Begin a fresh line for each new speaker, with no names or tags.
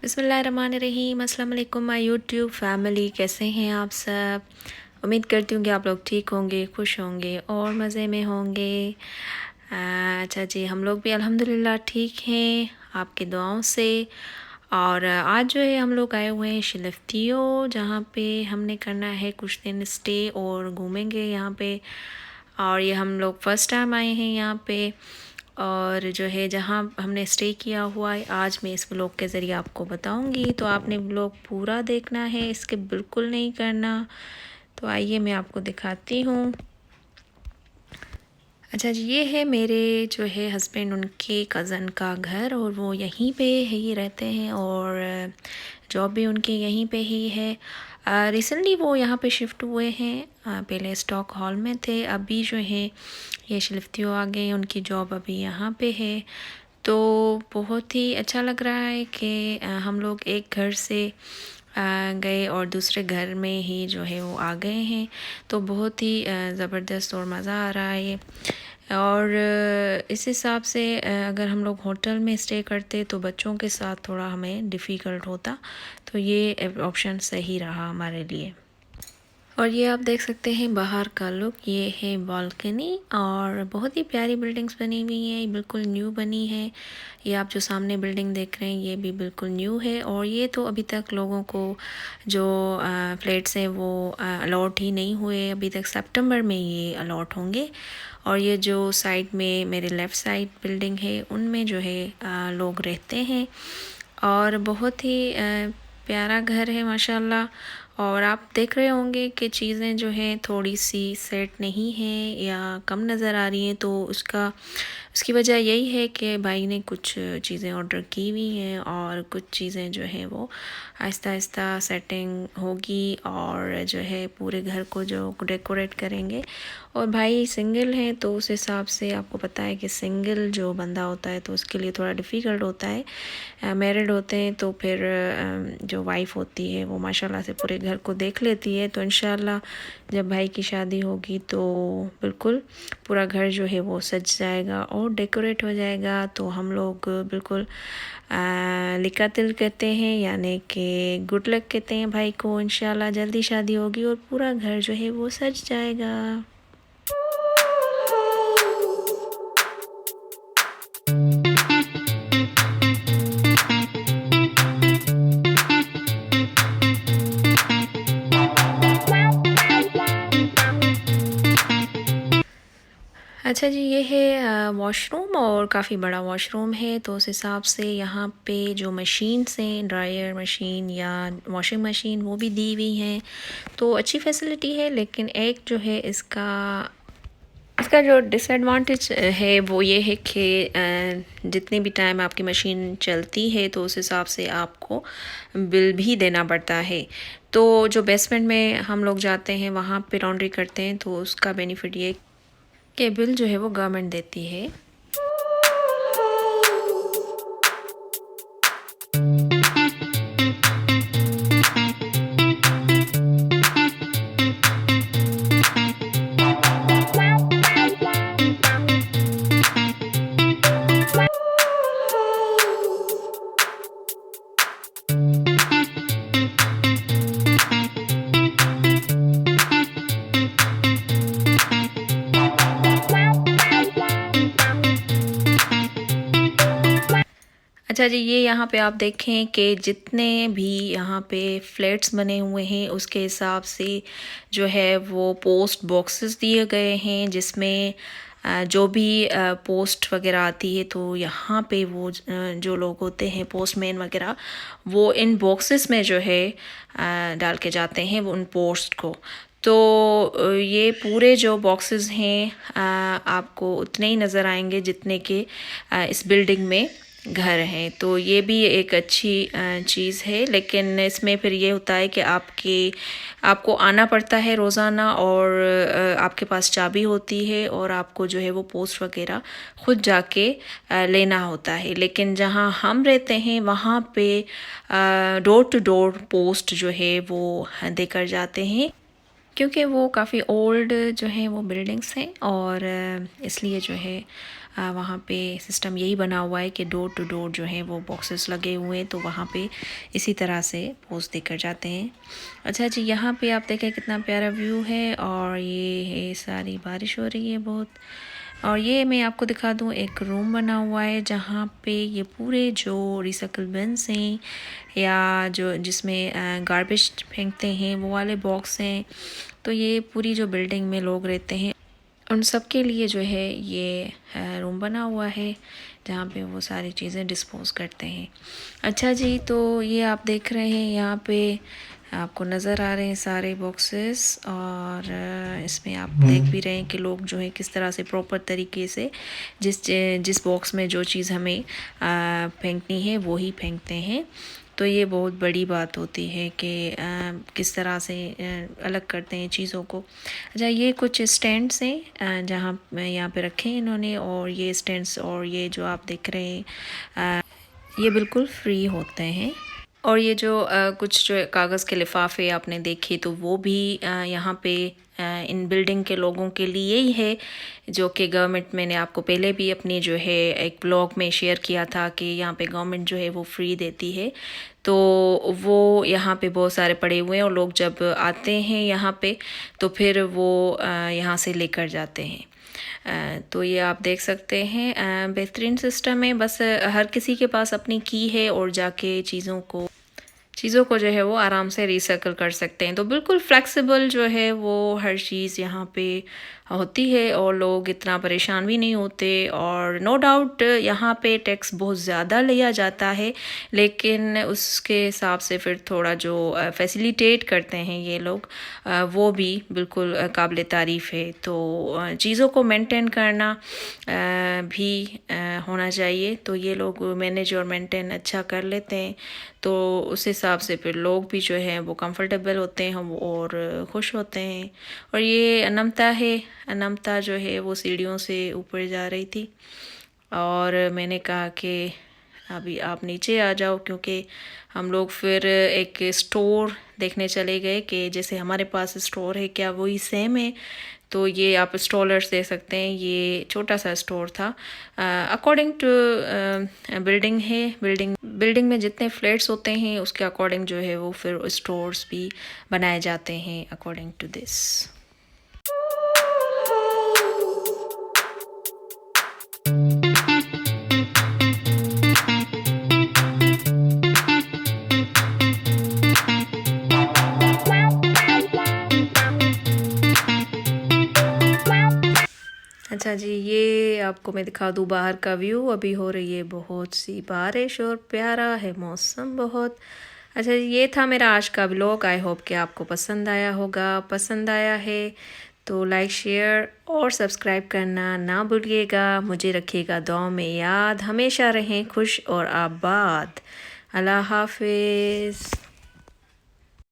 बिस्मिल्लाहिर्रहमानिर्रहीम। अस्सलाम वालेकुम माय यूट्यूब फैमिली, कैसे हैं आप सब। उम्मीद करती हूँ कि आप लोग ठीक होंगे, खुश होंगे और मज़े में होंगे। अच्छा जी, हम लोग भी अल्हम्दुलिल्लाह ठीक हैं आपकी दुआओं से। और आज जो है हम लोग आए हुए हैं शिलफ्तियो, जहाँ पे हमने करना है कुछ दिन स्टे और घूमेंगे यहाँ पे। और ये हम लोग फ़र्स्ट टाइम आए हैं यहाँ पे। और जो है जहाँ हमने स्टे किया हुआ है, आज मैं इस व्लॉग के ज़रिए आपको बताऊंगी, तो आपने व्लॉग पूरा देखना है, इसके बिल्कुल नहीं करना। तो आइए मैं आपको दिखाती हूँ। अच्छा जी, ये है मेरे जो है हस्बैंड, उनके कज़न का घर, और वो यहीं पे ही रहते हैं और जॉब भी उनकी यहीं पे ही है। रिसेंटली वो यहाँ पे शिफ्ट हुए हैं। पहले स्टॉक हॉल में थे, अभी जो है ये शिफ्तियों आ गए, उनकी जॉब अभी यहाँ पे है। तो बहुत ही अच्छा लग रहा है कि हम लोग एक घर से गए और दूसरे घर में ही जो है वो आ गए हैं। तो बहुत ही ज़बरदस्त और मज़ा आ रहा है। और इस हिसाब से अगर हम लोग होटल में स्टे करते तो बच्चों के साथ थोड़ा हमें डिफ़िकल्ट होता, तो ये ऑप्शन सही रहा हमारे लिए। और ये आप देख सकते हैं बाहर का लुक, ये है बालकनी, और बहुत ही प्यारी बिल्डिंग्स बनी हुई हैं, ये बिल्कुल न्यू बनी है। ये आप जो सामने बिल्डिंग देख रहे हैं ये भी बिल्कुल न्यू है। और ये तो अभी तक लोगों को जो फ्लैट्स हैं वो अलॉट ही नहीं हुए, अभी तक सितंबर में ये अलॉट होंगे। और ये जो साइड में मेरे लेफ़्ट साइड बिल्डिंग है उनमें जो है लोग रहते हैं। और बहुत ही प्यारा घर है माशाल्लाह। और आप देख रहे होंगे कि चीज़ें जो हैं थोड़ी सी सेट नहीं हैं या कम नज़र आ रही हैं, तो उसकी वजह यही है कि भाई ने कुछ चीज़ें ऑर्डर की हुई हैं और कुछ चीज़ें जो हैं वो आहिस्ता आहिस्ता सेटिंग होगी और जो है पूरे घर को जो डेकोरेट करेंगे। और भाई सिंगल हैं तो उस हिसाब से आपको पता है कि सिंगल जो बंदा होता है तो उसके लिए थोड़ा डिफ़िकल्ट होता है। मैरिड होते हैं तो फिर जो वाइफ होती है वो माशाल्लाह से पूरे घर को देख लेती है। तो इंशाल्लाह जब भाई की शादी होगी तो बिल्कुल पूरा घर जो है वो सज जाएगा और डेकोरेट हो जाएगा। तो हम लोग बिल्कुल लिका तिल कहते हैं, यानी कि गुड लक कहते हैं भाई को। इंशाल्लाह जल्दी शादी होगी और पूरा घर जो है वो सज जाएगा। अच्छा जी, ये है वॉशरूम, और काफ़ी बड़ा वॉशरूम है। तो उस हिसाब से यहाँ पे जो मशीन्स हैं, ड्रायर मशीन या वॉशिंग मशीन, वो भी दी हुई हैं। तो अच्छी फैसिलिटी है। लेकिन एक जो है इसका जो डिसएडवांटेज है वो ये है कि जितने भी टाइम आपकी मशीन चलती है तो उस हिसाब से आपको बिल भी देना पड़ता है। तो जो बेसमेंट में हम लोग जाते हैं वहाँ पे लॉन्ड्री करते हैं, तो उसका बेनिफिट ये कि बिल जो है वो गवर्नमेंट देती है। अच्छा जी, ये यहाँ पे आप देखें कि जितने भी यहाँ पे फ्लैट्स बने हुए हैं उसके हिसाब से जो है वो पोस्ट बॉक्सेस दिए गए हैं, जिसमें जो भी पोस्ट वगैरह आती है तो यहाँ पे वो जो लोग होते हैं पोस्टमैन वगैरह, वो इन बॉक्सेस में जो है डाल के जाते हैं वो उन पोस्ट को। तो ये पूरे जो बॉक्सेस हैं आपको उतने ही नज़र आएंगे जितने के इस बिल्डिंग में घर हैं। तो ये भी एक अच्छी चीज़ है। लेकिन इसमें फिर ये होता है कि आपको आना पड़ता है रोज़ाना, और आपके पास चाबी होती है और आपको जो है वो पोस्ट वगैरह ख़ुद जाके लेना होता है। लेकिन जहाँ हम रहते हैं वहाँ पे डोर टू डोर पोस्ट जो है वो देकर जाते हैं, क्योंकि वो काफ़ी ओल्ड जो है वो बिल्डिंग्स हैं, और इसलिए जो है वहाँ पे सिस्टम यही बना हुआ है कि डोर टू डोर जो है वो बॉक्सेस लगे हुए हैं, तो वहाँ पे इसी तरह से पोस्ट देकर जाते हैं। अच्छा जी, यहाँ पे आप देखें कितना प्यारा व्यू है, और ये है सारी बारिश हो रही है बहुत। और ये मैं आपको दिखा दूँ, एक रूम बना हुआ है जहाँ पे ये पूरे जो रिसाइकल बिन्स हैं या जो जिसमें गार्बेज फेंकते हैं वो वाले बॉक्स हैं, तो ये पूरी जो बिल्डिंग में लोग रहते हैं उन सब के लिए जो है ये रूम बना हुआ है जहाँ पे वो सारी चीज़ें डिस्पोज करते हैं। अच्छा जी, तो ये आप देख रहे हैं यहाँ पे आपको नज़र आ रहे हैं सारे बॉक्सेस, और इसमें आप देख भी रहे हैं कि लोग जो है किस तरह से प्रॉपर तरीके से जिस बॉक्स में जो चीज़ हमें फेंकनी है वो ही फेंकते हैं। तो ये बहुत बड़ी बात होती है कि किस तरह से अलग करते हैं चीज़ों को। अच्छा, ये कुछ स्टैंड्स हैं जहाँ यहाँ पे रखे हैं इन्होंने, और ये स्टैंड्स और ये जो आप देख रहे हैं ये बिल्कुल फ्री होते हैं। और ये जो कुछ जो कागज़ के लिफाफे आपने देखे, तो वो भी यहाँ पे इन बिल्डिंग के लोगों के लिए ही है, जो कि गवर्नमेंट, मैंने आपको पहले भी अपनी जो है एक ब्लॉग में शेयर किया था कि यहाँ पे गवर्नमेंट जो है वो फ्री देती है। तो वो यहाँ पे बहुत सारे पड़े हुए हैं, और लोग जब आते हैं यहाँ पे तो फिर वो यहाँ से लेकर जाते हैं। तो ये आप देख सकते हैं बेहतरीन सिस्टम है। बस हर किसी के पास अपनी की है और जाके चीज़ों को जो है वो आराम से रिसाइकल कर सकते हैं। तो बिल्कुल फ्लेक्सिबल जो है वो हर चीज़ यहाँ पे होती है, और लोग इतना परेशान भी नहीं होते। और नो डाउट यहाँ पे टैक्स बहुत ज़्यादा लिया जाता है, लेकिन उसके हिसाब से फिर थोड़ा जो फैसिलिटेट करते हैं ये लोग, वो भी बिल्कुल काबिल तारीफ़ है। तो चीज़ों को मेंटेन करना भी होना चाहिए। तो ये लोग मैनेज और मेंटेन अच्छा कर लेते हैं, तो उस हिसाब से फिर लोग भी जो है वो कंफर्टेबल होते हैं और खुश होते हैं। और ये अनमता जो है वो सीढ़ियों से ऊपर जा रही थी, और मैंने कहा कि अभी आप नीचे आ जाओ, क्योंकि हम लोग फिर एक स्टोर देखने चले गए कि जैसे हमारे पास स्टोर है क्या वही सेम है। तो ये आप स्टॉलर्स दे सकते हैं, ये छोटा सा स्टोर था। अकॉर्डिंग टू बिल्डिंग में जितने फ्लैट्स होते हैं उसके अकॉर्डिंग जो है वो फिर स्टोर्स भी बनाए जाते हैं अकॉर्डिंग टू दिस। अच्छा जी, ये आपको मैं दिखा दूँ बाहर का व्यू। अभी हो रही है बहुत सी बारिश और प्यारा है मौसम बहुत। अच्छा जी, ये था मेरा आज का व्लॉग। आई होप कि आपको पसंद आया होगा। पसंद आया है तो लाइक, शेयर और सब्सक्राइब करना ना भूलिएगा। मुझे रखिएगा दुआ में याद। हमेशा रहें खुश और आबाद। अल्लाह हाफिज़।